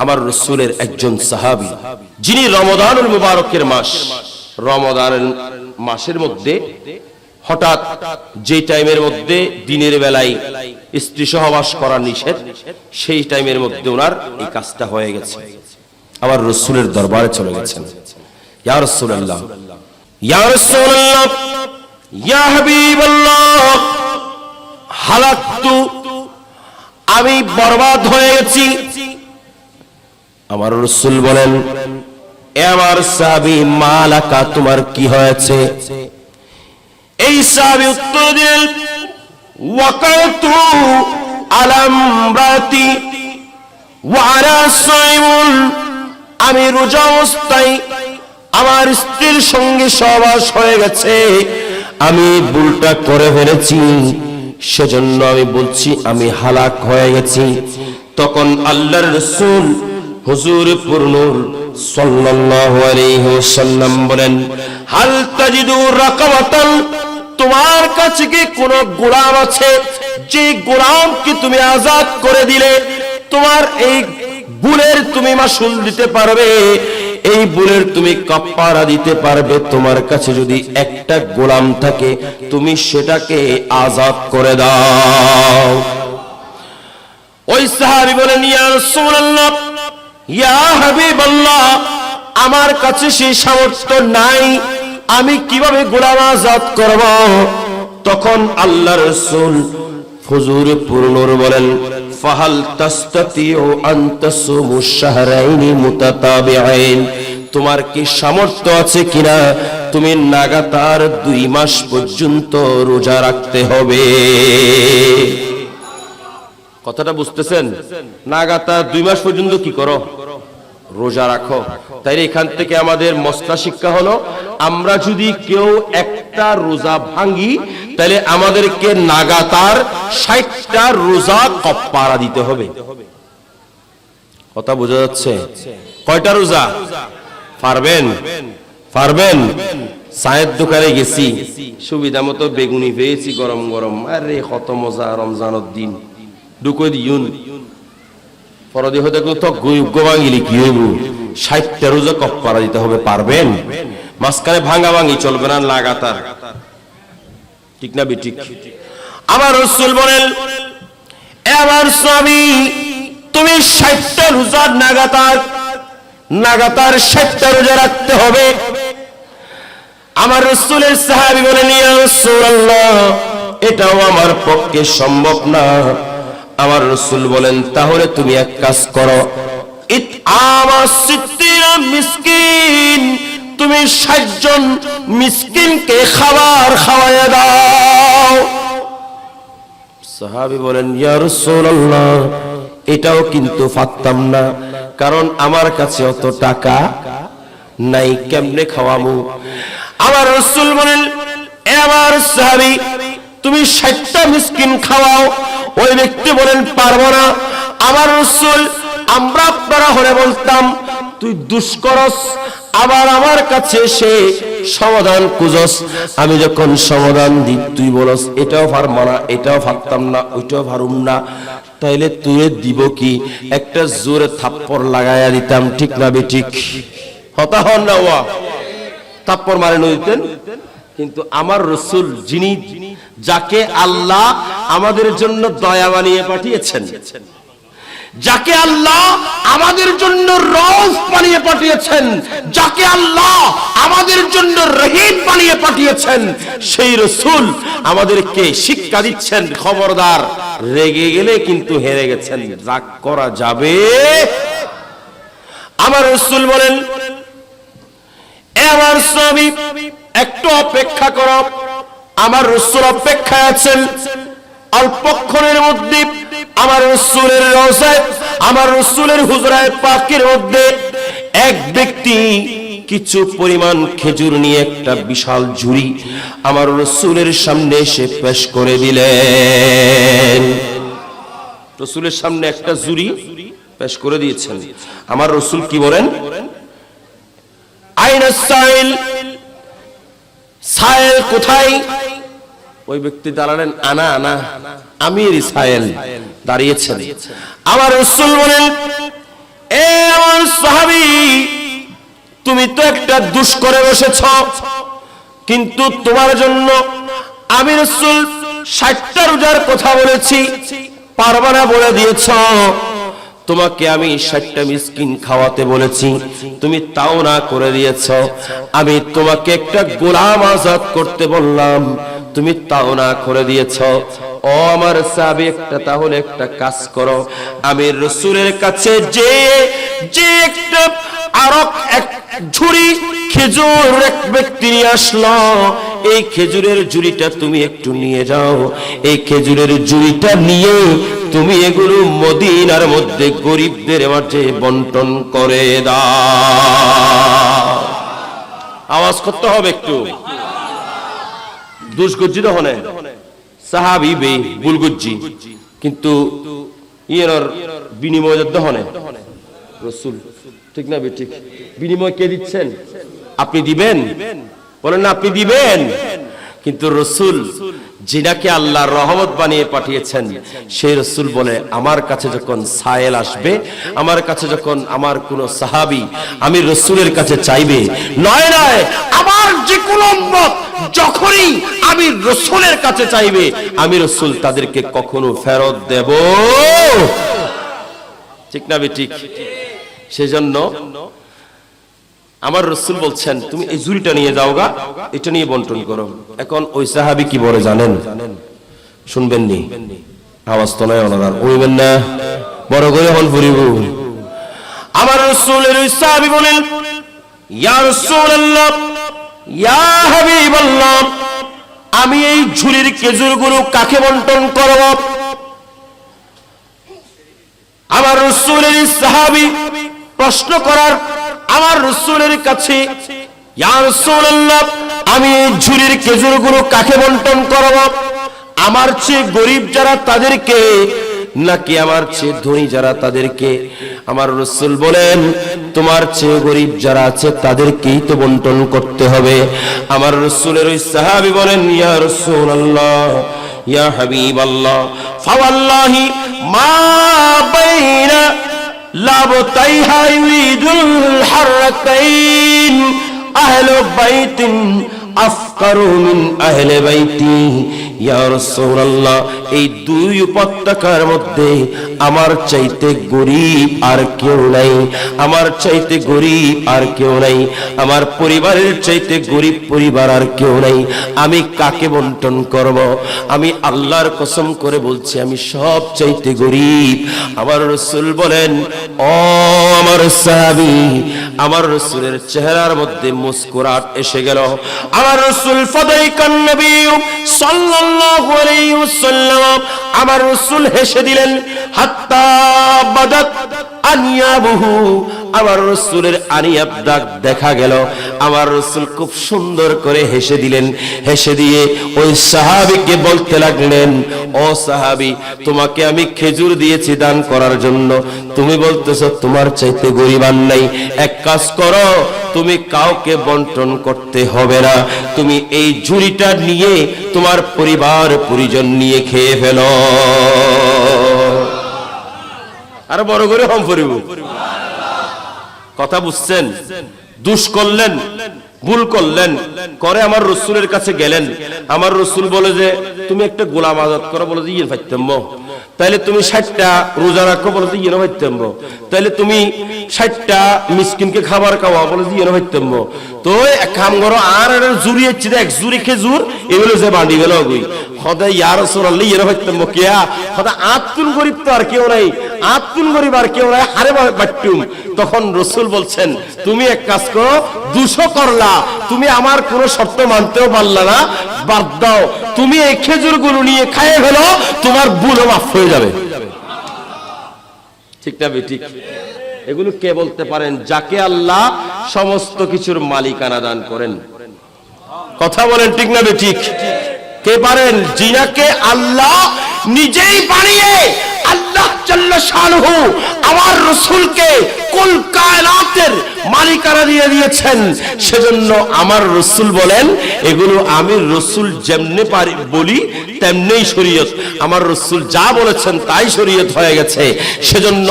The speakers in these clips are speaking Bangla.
আমার রাসূলের একজন সাহাবী, যিনি রমাদানুল মুবারকের মাস, রমাদানের মাসের মধ্যে হঠাৎ যে টাইমের মধ্যে দিনের বেলায় স্ত্রী সহবাস করা নিষেধ, সেই টাইমের মধ্যে ওনার এই কাজটা হয়ে গেছে। আবার রাসূলের দরবারে চলে গেছেন, ইয়া রাসূলুল্লাহ, ইয়া রাসূলুল্লাহ, ইয়া হাবিবাল্লাহ, হালাকতু, আমি বরবাদ হয়ে গেছি। আমার রাসূল বলেন, এ আমার সাহাবী, মালাকা, তোমার কি হয়েছে? এই সাহাবী উত্তর দিলেন, ওয়াকাতু আলা ইমরাতি ওয়া আনা সাইমুন, আমি রোজা অবস্থায় আমার স্ত্রীর সঙ্গে সহবাস হয়ে গেছে, আমি ভুলটা করে ফেলেছি, সেজন্য আমি বলছি আমি হালাক হয়ে গেছি। তখন আল্লাহর রাসূল হুজুর পুরনুর সাল্লাল্লাহু আলাইহি ওয়াসাল্লাম বলেন, হাল তাজিদু রাকাবাতান, তোমার কাছে কি কোনো গোলাম আছে, যে গোলামকে তুমি আজাদ করে দিলে তোমার এই ভুলের তুমি মাসুল দিতে পারবে, এই ভুলের তুমি কাফারা দিতে পারবে? তোমার কাছে যদি একটা গোলাম থাকে, তুমি সেটাকে আজাদ করে দাও। ওই সাহাবী বলেন, ইয়া রাসূলুল্লাহ, ইয়া হাবিবাল্লাহ, আমার কাছে সেই সামর্থ্য নাই, আমি কিভাবে গোলাম আজাদ করব? তখন আল্লাহর রাসূল হুজুর পুরনুর বলেন, ফাহাল তাস্তাতিউ আন তাসুমু শাহরাইনি মুতাতাবিআইন, তোমার কি সামর্থ্য আছে কিনা তুমি লাগাতার 2 মাস পর্যন্ত রোজা রাখতে হবে? কথাটা বুঝতেছেন? লাগাতার 2 মাস পর্যন্ত কি করো? রোজা রাখো। তাই এখান থেকে আমাদের মসলা শিক্ষা হলো, আমরা যদি কেউ একটা রোজা ভাঙি, তাহলে আমাদেরকে লাগাতার 60টা রোজা কাফারা দিতে হবে। কথা বোঝা যাচ্ছে? কয়টা রোজা পারবেন? পারবেন? চায়ের দোকানে গেছি, সুবিধা মতো বেগুনি পেয়েছি গরম গরম, আরে কত মজা, রমজানের দিন ঢুকে দিউন পরদি হতে তো গোবাঙ্গিলি কি হইব, 60টা রোজা কাফারা দিতে হবে। পারবেন? মাঝখানে ভাঙা ভাঙি চলবে না, লাগাতার। ঠিক না বেঠিক? আমার রাসূল বলেন, এ আমার স্বামী, তুমি 60টা রোজা লাগাতার 60টা রোজা রাখতে হবে। আমার রাসূলের সাহাবী বলেন, ইয়া রাসূলুল্লাহ, এটাও আমার পক্ষে সম্ভব না। আমার রাসূল বলেন, তাহলে তুমি এক কাজ করো, ইতআমা সিত্তিনা মিসকিন, তুমি 60 জন মিসকিনকে খাবার খাওয়ায়া দাও। সাহাবী বলেন, ইয়া রাসূলুল্লাহ, এটাও কিন্তু পারতাম না, কারণ আমার কাছে অত টাকা নাই, কেমনে খাওয়াবো? আমার রাসূল বলেন, এ আমার সাহাবী, তুমি 60টা মিসকিন খাওয়াও। ওই ব্যক্তি বলেন, পারবো না। আমার রাসূল, আমরা আপনারা হলে বলতাম তুই দুষ্করস, আবার আমার কাছে এসে সমাধান খুঁজস, আমি যখন সমাধান দিই তুই বলস এটাও পারবো না, এটাও পারতাম না, ওইটাও পারুম না, তাইলে তুই দিব কি? একটা জোরে থাপ্পড় লাগাইয়া দিতাম। ঠিক না বেঠিক? হতা হন না, ওয়া থাপ্পড় মারে দিতেন। কিন্তু আমার রাসূল, যিনি, যাকে আল্লাহ আমাদের জন্য দয়া বানিয়ে পাঠিয়েছেন, যাকে আল্লাহ আমাদের জন্য রউফ বানিয়ে পাঠিয়েছেন, যাকে আল্লাহ আমাদের জন্য রহিম বানিয়ে পাঠিয়েছেন, সেই রাসূল আমাদেরকে শিক্ষা দিচ্ছেন, খবরদার, রেগে গেলে কিন্তু হেরে গেছেন, রাগ করা যাবে। আমার রাসূল বলেন, এ আমার স্বামী, একটু অপেক্ষা করো। আমার রাসূল অপেক্ষায় আছেন। অল্পক্ষণের মধ্যে আমার রাসূলের রওজায়, আমার রাসূলের হুজরায়ে পাকের মধ্যে এক ব্যক্তি কিছু পরিমাণ খেজুর নিয়ে একটা বিশাল ঝুড়ি আমার রাসূলের সামনে এসে পেশ করে দিলেন। রাসূলের সামনে একটা ঝুড়ি পেশ করে দিয়েছেন। আমার রাসূল কি বলেন? আইনা সাইল, সাইল কোথায়? ওই ব্যক্তি দাঁড়ালেন, আনা আনা, আমি সাইল, দাঁড়িয়েছেন। আমার রাসূল বলেন, এ সাহাবী, তুমি তো একটা দোষ করে বসেছ, কিন্তু তোমার জন্য আমি রাসূল 60টা রোজার কথা বলেছি, পারবা না বলে দিয়েছ। তোমাকে আমি 60টা মিসকিন খাওয়াতে বলেছি, তুমি তাও না করে দিয়েছ। আমি তোমাকে একটা গোলাম আজাদ করতে বললাম, তুমি তাও না করে দিয়েছ। ও আমার সাহাবী, একটা তাহলে একটা কাজ করো, আমি রাসূলের কাছে যে একটা আরক এক ঝুড়ি খেজুর এক ব্যক্তি নিয়ে আসলো, এই খেজুরের ঝুড়িটা তুমি একটু নিয়ে যাও। এই খেজুরের ঝুড়িটা নিয়ে তুমি এগুলো মদিনার মধ্যে গরিবদের মাঝে বন্টন করে দাও। আওয়াজ করতে হবে একটু, দুষ্গজ্জিত হনে সাহাবী বে বুলগুজ্জি, কিন্তু ইয়ের বিনিময় যুদ্ধ হনে রাসূল, ঠিক না ঠিক? বিনিময় কে দিচ্ছেন? আপনি দিবেন? বলেন না আপনি দিবেন। কিন্তু রাসূল যিনাকে আল্লাহর রহমত বানিয়ে পাঠিয়েছেন, সেই রাসূল বলে, আমার কাছে যখন সায়েল আসবে, আমার কাছে যখন আমার কোন সাহাবী আমি রাসূলের কাছে চাইবে, নয় নয় আমার যে কোন উম্মত যখনই আমি রাসূলের কাছে চাইবে, আমি রাসূল তাদেরকে কখনো ফেরত দেব, ঠিক না ঠিক? সেজন্য আমার রাসূল বলছেন, তুমি এই ঝুড়িটা নিয়ে যাওগা, এটা নিয়ে বন্টন করো। এখন ওই সাহাবী কি বলে জানেন? শুনবেন নি? আওয়াজ তো নাই ওনার, ওইবেন না, বড় করে হল ফুরিব। আমার রাসূলের ওই সাহাবী বলেন, ইয়া রাসূলুল্লাহ, ইয়া হাবিবাল্লাহ, আমি এই ঝুড়ির খেজুরগুলো কাকে বন্টন করব? আমার রাসূলের সাহাবী প্রশ্ন করার আমার রাসূলের কাছে, ইয়া রাসূলুল্লাহ, আমি এই ঝুড়ির খেজুরগুলো কাকে বন্টন করব? আমার চেয়ে গরিব যারা তাদেরকে, নাকি আমার চেয়ে ধনী যারা তাদেরকে? আমার রাসূল বলেন, তোমার চেয়ে গরিব যারা আছে তাদেরকেই তো বন্টন করতে হবে। আমার রাসূলের ওই সাহাবী বলেন, ইয়া রাসূলুল্লাহ, ইয়া হাবিবাল্লাহ, ফাওয়াল্লাহি মা বাইনা লাবতাইহা ইউরিদুল হারকাইন আহলু বাইতিন আফকারু মিন আহলে বাইতি। ইয়া রাসূলুল্লাহ, এই দুই উপত্যকার মধ্যে আমার চাইতে গরিব আর কেউ নাই, আমার চাইতে গরিব আর কেউ নাই, আমার পরিবারের চাইতে গরিব পরিবার আর কেউ নাই। আমি কাকে বন্টন করব? আমি আল্লাহর কসম করে বলছি, আমি সব চাইতে গরিব। আমার রাসূল বলেন, ও আমার সাহাবী, আমার রাসূলের চেহারার মধ্যে মুস্কুরাত এসে গেল। আমার রাসূল ফাদাইকান নবী সাল্লাল্লাহু আলাইহি ওয়াসাল্লাম, আমার রাসূল হেসে দিলেন, হাত্তা বাদাত আনিয়াবুহু, আমার রাসূলের আনিয়াব দাগ দেখা গেল। আমার রাসূল খুব সুন্দর করে হেসে দিলেন। হেসে দিয়ে ওই সাহাবীকে বলতে লাগলেন, ও সাহাবী, তোমাকে আমি খেজুর দিয়েছি দান করার জন্য, তুমি বলতেছো তোমার চাইতে গরিব আর নাই। এক কাজ করো, তুমি কাউকে বন্টন করতে হবে না, তুমি এই ঝুড়িটা নিয়ে তোমার পরিবার পরিজন নিয়ে খেয়ে ফেলো। আর বড় করে হম পড়িব। কথা বুঝছেন? দুষ করলেন, ভুল করলেন, করে আমার রাসূলের কাছে গেলেন। আমার রাসূল বলে যে তুমি একটা গোলাম আজাদ করো, বলে যে ইয়ে ফাইতাম, তাইলে তুমি 60টা রোজা রাখো, বলে যে ইয়ে ফাইতাম, তাইলে তুমি 60টা মিসকিনকে খাবার খাওয়া, বলে যে ইয়ে ফাইতাম। তো এক কাম করো, আর জুড়ি হচ্ছে এক জুড়ি খেজুর এগুলো যে বাঁধি গেল গই সদাই ইয়া রাসূলুল্লাহ ইয়ে ফাইতাম কিয়া সদা আত্মুন গরিব তো আর কেউ নাই, আত্মুন গরিব আর কেউ নাই, হারে বাট্টুম। তখন রাসূল বলছেন, তুমি এক কাজ করো, 200 করলা, তুমি আমার কোন শর্ত মানতেও পারলা না, বাদ দাও, তুমি এই খেজুরগুলো নিয়ে খাইয়ে ফেলো, তোমার ভুল মাফ হয়ে যাবে। ঠিক না ঠিক? এগুলো কে বলতে পারেন? যাকে আল্লাহ সমস্ত কিছুর মালিকানা দান করেন। কথা বলেন ঠিক না ঠিক? কে পারেন? যিনাকে আল্লাহ নিজেই বানিয়ে, আল্লাহ জাল্লা শানুহু আমার রাসূলকে কুল কায়নাতের মালিক কারা দিয়ে দিয়েছেন। সেজন্য আমার রাসূল বলেন এগুলো আমি রাসূল যেমনে পারি বলি তেমনিই শরীয়ত। আমার রাসূল যা বলেছেন তাই শরীয়ত হয়ে গেছে। সেজন্য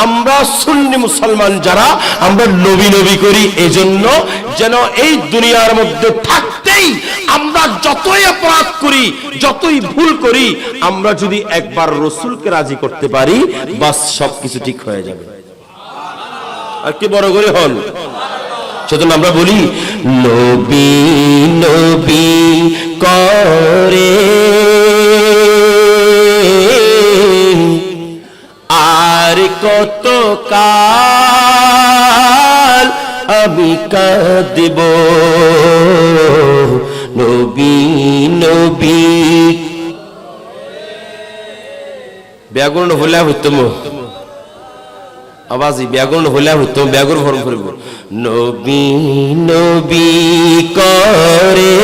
আমরা সুন্নি মুসলমান যারা আমরা নবী নবী করি, এজন্য যেন এই দুনিয়ার মধ্যে থাকতেই আমরা যতই অপরাধ করি, যতই ভুল করি, আমরা যদি একবার রাসূলকে রাজি করতে পারি বাস সবকিছু ঠিক হয়ে যাবে। আর কি বড় করে হল। সেজন্য আমরা বলি নবী নবী করে আর কত কাল আমি কাঁদব, নবী নবী। ব্যাগুন হলে হইতম আওয়াজই ব্যাগুন হলে হইতম ব্যাগুর ফর্ম করব। নবী নবী করে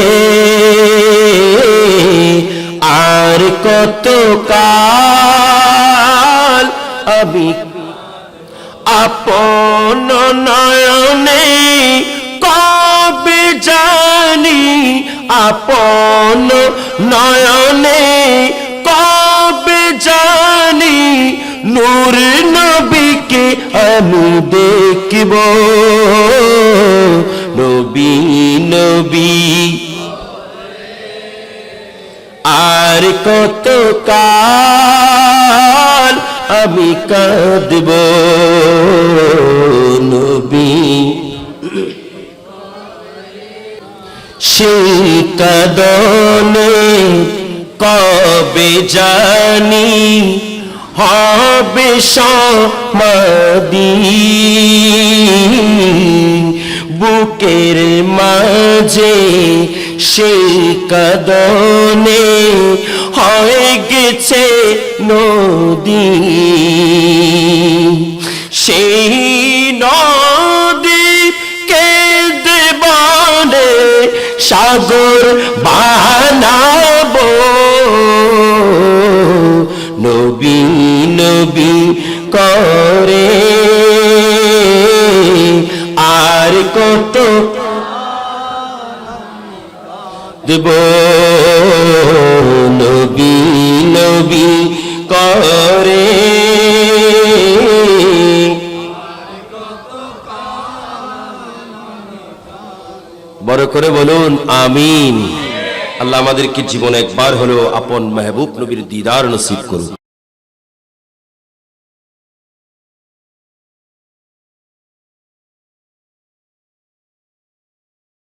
আর কত কাল আমি আপন নয়নে কবে জানি, আপন নয়নে কবে জানি নূর নবীকে আমি দেখব, নবী নবী আর কত কাল আমি কাঁদব, নবী। সেই কাঁদনে কবে জানি হবে সমাধি, বুকের মাঝে সেই কাঁদনে হয়ে গেছে নদী, সেই নদী কেঁদে বলে সাগর বানাবো, নবী নবী করে আর কত দেব, নবী নবী করে বড় করে বলুন আমিন। আল্লাহ আমাদেরকে জীবনে একবার হলো আপন মেহবুব নবীর দিদার নসিব করুন।